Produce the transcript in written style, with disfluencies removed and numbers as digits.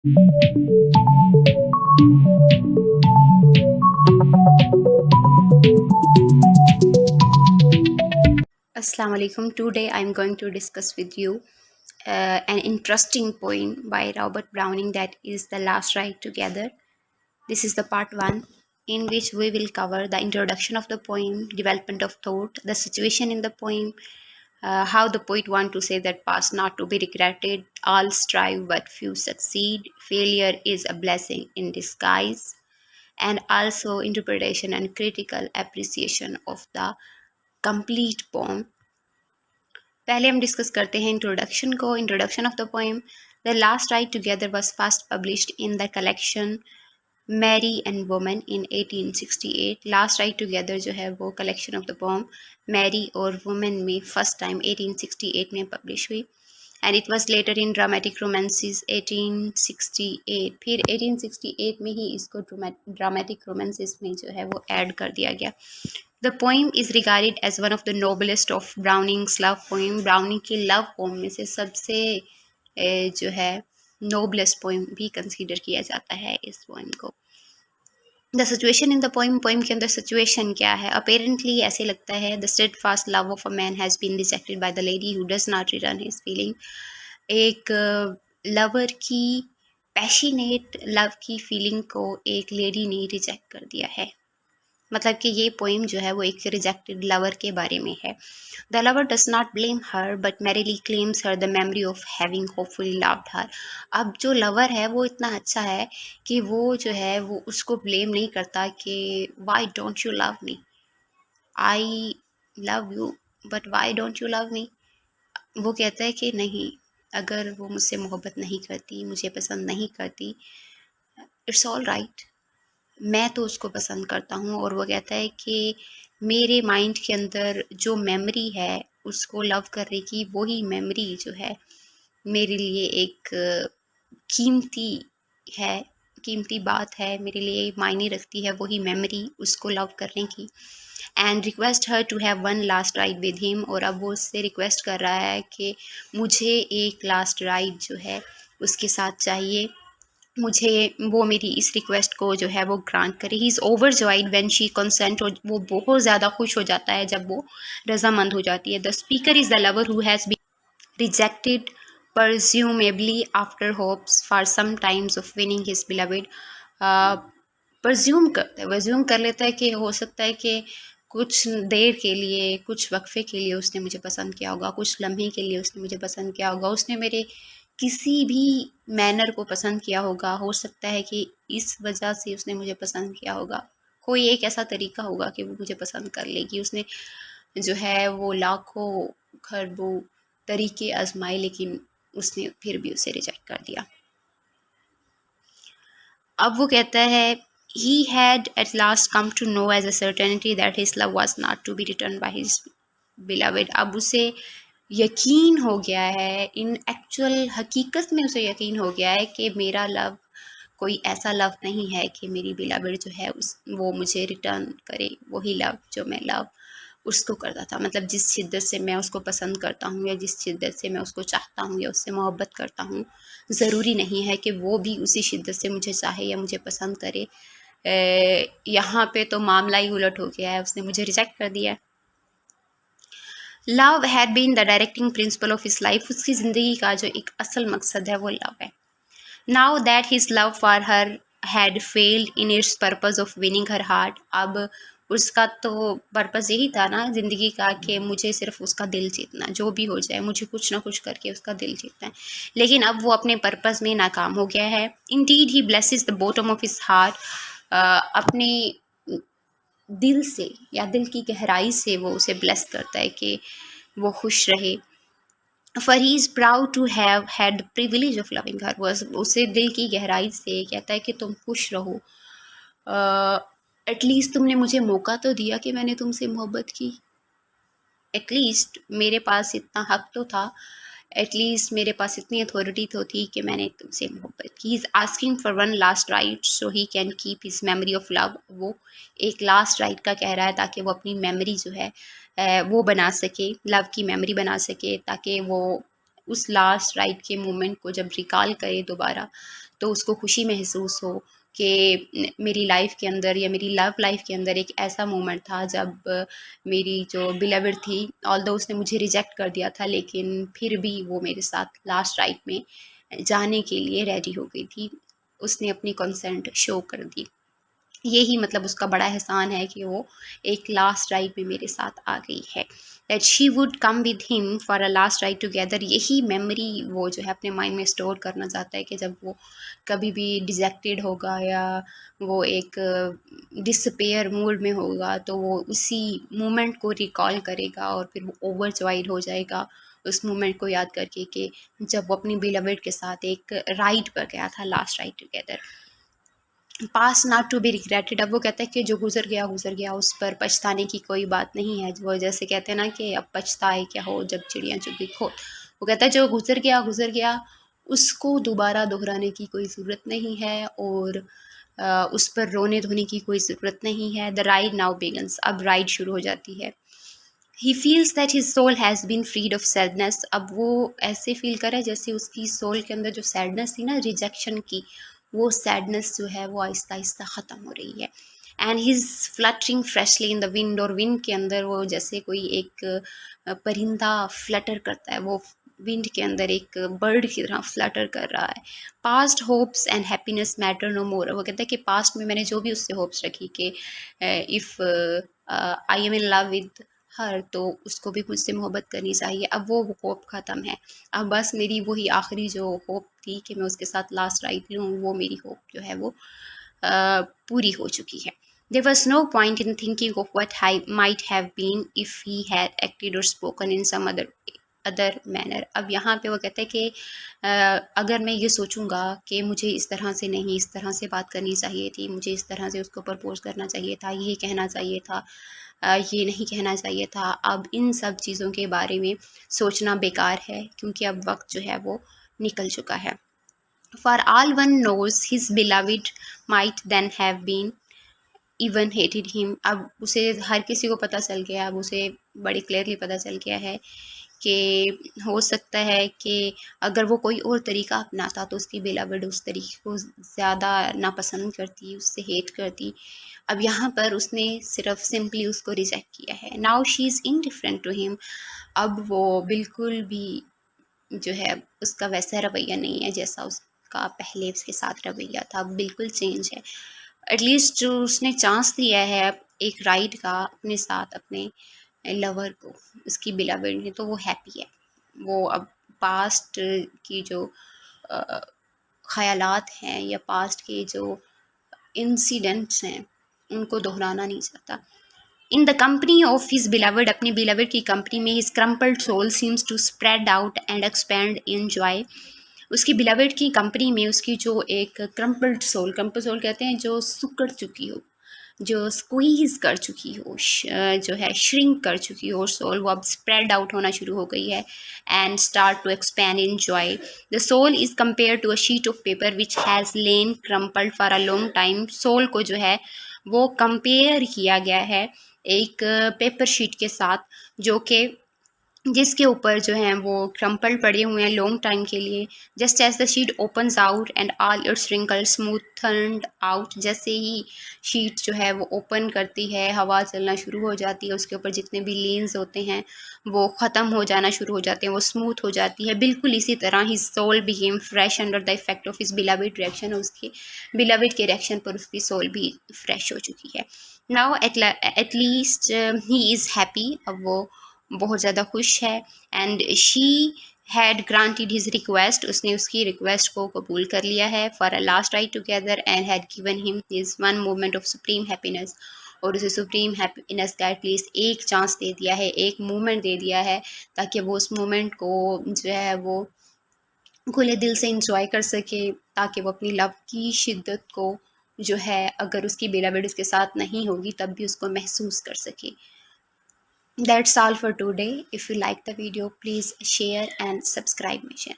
Assalamu alaikum. Today I am going to discuss with you an interesting poem by Robert Browning, that is The Last Ride Together. This is the part 1, in which we will cover the introduction of the poem, development of thought, the situation in the poem, how the poet want to say that past not to be regretted, all strive but few succeed, failure is a blessing in disguise, and also interpretation and critical appreciation of the complete poem. पहले हम discuss करते हैं introduction को. Introduction of the poem. The last ride together was first published in the collection Mary and woman in 1868. Last ride together जो है वो collection of the poem Mary और woman में फर्स्ट टाइम 1868 में publish हुई. And it was later in dramatic romances 1868. फिर 1868 में ही इसको ड्रामेटिक रोमांसिस में जो है वो ऐड कर दिया गया. The poem is regarded as one of the noblest of Browning's love poem. Browning की लव पोम में से सबसे जो है noblest poem भी कंसीडर किया जाता है इस पोएम को. The situation in the poem. Poem के अंदर सिचुएशन क्या है? अपेरेंटली ऐसे लगता है the steadfast love of a man has been rejected by the lady who does not return his feeling. एक लवर की पैशनेट लव की फीलिंग को एक लेडी ने रिजेक्ट कर दिया है. मतलब कि ये पोएम जो है वो एक रिजेक्टेड लवर के बारे में है. The lover does not blame her but merrily claims her the memory of having hopefully loved her. अब जो लवर है वो इतना अच्छा है कि वो जो है वो उसको ब्लेम नहीं करता कि why don't you love me, I love you but why don't you love me. वो कहता है कि नहीं, अगर वो मुझसे मोहब्बत नहीं करती, मुझे पसंद नहीं करती, इट्स ऑल राइट, मैं तो उसको पसंद करता हूँ. और वो कहता है कि मेरे माइंड के अंदर जो मेमोरी है उसको लव करने की, वही मेमोरी जो है मेरे लिए एक कीमती है, कीमती बात है, मेरे लिए मायने रखती है वही मेमोरी उसको लव करने की. And request her to have one last ride with him. और अब वो उससे रिक्वेस्ट कर रहा है कि मुझे एक लास्ट राइड जो है उसके साथ चाहिए, मुझे वो मेरी इस रिक्वेस्ट को जो है वो ग्रांट करे. He is overjoyed when she consent. और वो बहुत ज़्यादा खुश हो जाता है जब वो रजामंद हो जाती है. The speaker is the lover who has been rejected presumably after hopes for some times of winning his beloved. वज्यूम कर लेता है कि हो सकता है कि कुछ देर के लिए, कुछ वक्फे के लिए उसने मुझे पसंद किया होगा, कुछ लम्हे के लिए उसने मुझे पसंद किया होगा, उसने मेरे किसी भी मैनर को पसंद किया होगा. हो सकता है कि इस वजह से उसने मुझे पसंद किया होगा, कोई एक ऐसा तरीका होगा कि वो मुझे पसंद कर लेगी. उसने जो है वो लाखों खरबों तरीके आजमाए, लेकिन उसने फिर भी उसे रिजेक्ट कर दिया. अब वो कहता है he had at last come to know as a certainty that his love was not to be returned by his beloved. अब उसे यकीन हो गया है, इन एक्चुअल हकीकत में उसे यकीन हो गया है कि मेरा लव कोई ऐसा लव नहीं है कि मेरी बिलावेड जो है वो मुझे रिटर्न करे वही लव जो मैं लव उसको करता था. मतलब जिस शिद्दत से मैं उसको पसंद करता हूँ या जिस शिद्दत से मैं उसको चाहता हूँ या उससे मोहब्बत करता हूँ, ज़रूरी नहीं है कि वो भी उसी शिद्दत से मुझे चाहे या मुझे पसंद करे. यहाँ पे तो मामला ही उलट हो गया है, उसने मुझे रिजेक्ट कर दिया. Love had been the directing principle of his life. उसकी ज़िंदगी का जो एक असल मकसद है वो लव है. Now that his love for her had failed in its purpose of winning her heart. अब उसका तो पर्पज़ यही था ना ज़िंदगी का कि मुझे सिर्फ उसका दिल जीतना, जो भी हो जाए मुझे कुछ ना कुछ करके उसका दिल जीतना है. लेकिन अब वो अपने पर्पज़ में नाकाम हो गया है. Indeed he blesses the bottom of his heart. अपने दिल से या दिल की गहराई से वो उसे ब्लेस करता है कि वो खुश रहे. For he is proud to have had the privilege of loving her. वो उसे दिल की गहराई से कहता है कि तुम खुश रहो, एटलीस्ट तुमने मुझे मौका तो दिया कि मैंने तुमसे मोहब्बत की. एटलीस्ट मेरे पास इतना हक तो था, एटलीस्ट मेरे पास इतनी अथॉरिटी तो थी कि मैंने तुमसे मोहब्बत की. Is asking for one last right so he can keep his memory of love. वो एक लास्ट राइट का कह रहा है ताकि वो अपनी मेमोरी जो है वो बना सके, लव की मेमोरी बना सके, ताकि वो उस लास्ट राइड के मोमेंट को जब रिकॉल करे दोबारा, तो उसको खुशी महसूस हो कि मेरी लाइफ के अंदर या मेरी लव लाइफ के अंदर एक ऐसा मोमेंट था जब मेरी जो बिलवड थी, ऑल्दो उसने मुझे रिजेक्ट कर दिया था, लेकिन फिर भी वो मेरे साथ लास्ट राइड में जाने के लिए रेडी हो गई थी। उसने अपनी कंसेंट शो कर दी। यही मतलब उसका बड़ा एहसान है कि वो एक लास्ट राइड में मेरे साथ आ गई है। That she would come with him for a last ride together, यही मेमोरी वो जो है अपने माइंड में स्टोर करना चाहता है कि जब वो कभी भी डिजेक्टेड होगा या वो एक डिसपेयर मूड में होगा, तो वो उसी मोमेंट को रिकॉल करेगा और फिर वो ओवरजॉयड हो जाएगा उस मोमेंट को याद करके कि जब वो अपनी बिलवड के साथ एक राइड पर गया था, last ride together. Past not to be regretted, अब वो कहता है कि जो गुजर गया उस पर पछताने की कोई बात नहीं है। वो जैसे कहते हैं ना कि अब पछताए क्या हो जब चिड़िया चुग गई खो, वो कहता है जो गुजर गया उसको दोबारा दोहराने की कोई ज़रूरत नहीं है, और उस पर रोने धोने की कोई ज़रूरत नहीं है। द राइड नाउ बिगन्स, अब राइड शुरू हो जाती है। He feels that his soul has been freed of sadness, अब वो ऐसे फील कर रहा है जैसे उसकी सोल के अंदर जो सैडनेस थी ना रिजेक्शन की, वो सैडनेस जो है वो आहिस्ता आहिस्ता ख़त्म हो रही है। And his fluttering freshly in the wind, और विंड के अंदर वो जैसे कोई एक परिंदा फ्लटर करता है, वो विंड के अंदर एक बर्ड की तरह फ्लटर कर रहा है। Past hopes and happiness matter no more, वो कहता है कि पास्ट में मैंने जो भी उससे होप्स रखी कि if I am in love with her, तो उसको भी मुझसे मोहब्बत करनी चाहिए, अब वो होप ख़त्म है। अब बस मेरी वही आखिरी जो होप थी कि मैं उसके साथ लास्ट राइड लूँ, वो मेरी होप जो है वो पूरी हो चुकी है। There was no point in thinking of what might have been if he had acted or spoken in some other manner. अब यहाँ पे वो कहते हैं कि अगर मैं ये सोचूंगा कि मुझे इस तरह से नहीं, इस तरह से बात करनी चाहिए थी, मुझे इस तरह से उसको प्रपोज करना चाहिए था, ये कहना चाहिए था, ये नहीं कहना चाहिए था, अब इन सब चीज़ों के बारे में सोचना बेकार है, क्योंकि अब वक्त जो है वो निकल चुका है। For all one knows, his beloved might then have been even hated him. अब उसे हर किसी को पता चल गया, अब उसे बड़ी क्लियरली पता चल गया है कि हो सकता है कि अगर वो कोई और तरीका अपनाता तो उसकी बेलावड उस तरीके को ज़्यादा नापसंद करती, उससे हेट करती। अब यहाँ पर उसने सिर्फ सिंपली उसको रिजेक्ट किया है। Now she is indifferent to him, अब वो बिल्कुल भी जो है उसका वैसा रवैया नहीं है जैसा उसका पहले उसके साथ रवैया था, बिल्कुल चेंज है। एटलीस्ट जो उसने चांस दिया है एक राइड का अपने साथ अपने लवर को, उसकी बिलवड ने, तो वो हैप्पी है। वो अब पास्ट की जो ख़यालात हैं या पास्ट के जो इंसिडेंट्स हैं उनको दोहराना नहीं चाहता। In the company of his beloved, अपनी बिलवड की कंपनी में, his crumpled soul seems to spread out and expand in joy. उसकी बिलवड की कंपनी में उसकी जो एक क्रम्पल्ड सोल कहते हैं जो सिकुड़ चुकी हो, जो स्क्वीज़ कर चुकी हो, जो है श्रिंक कर चुकी हो सोल, वो अब स्प्रेड आउट होना शुरू हो गई है and start to expand in joy. The soul is compare to a sheet of paper which has lain crumpled for a long time. Soul को जो है वो कंपेयर किया गया है एक पेपर शीट के साथ, जो कि जिसके ऊपर जो हैं वो क्रम्पल पड़े हुए हैं लॉन्ग टाइम के लिए। Just as the sheet opens out and all its wrinkle smoothened out, जैसे ही शीट जो है वो ओपन करती है, हवा चलना शुरू हो जाती है, उसके ऊपर जितने भी लेंस होते हैं वो ख़त्म हो जाना शुरू हो जाते हैं, वो स्मूथ हो जाती है। बिल्कुल इसी तरह his soul became fresh under the effect of his beloved reaction, उसके बिलवड के रिएक्शन पर उसकी सोल भी फ्रेश हो चुकी है। Now at least he is happy, अब वो बहुत ज़्यादा खुश है। And she had granted his request, उसने उसकी रिक्वेस्ट को कबूल कर लिया है for a last ride together and had given him his one moment of supreme happiness, और उसे सुप्रीम हैप्पीनेस का एटलीस्ट एक चांस दे दिया है, एक मोमेंट दे दिया है, ताकि वो उस मोमेंट को जो है वो खुले दिल से इंजॉय कर सके, ताकि वो अपनी लव की शिद्दत को जो है अगर उसकी बेलाबेड उसके साथ नहीं होगी तब भी उसको महसूस कर सके। That's all for today. If you like the video, please share and subscribe my channel.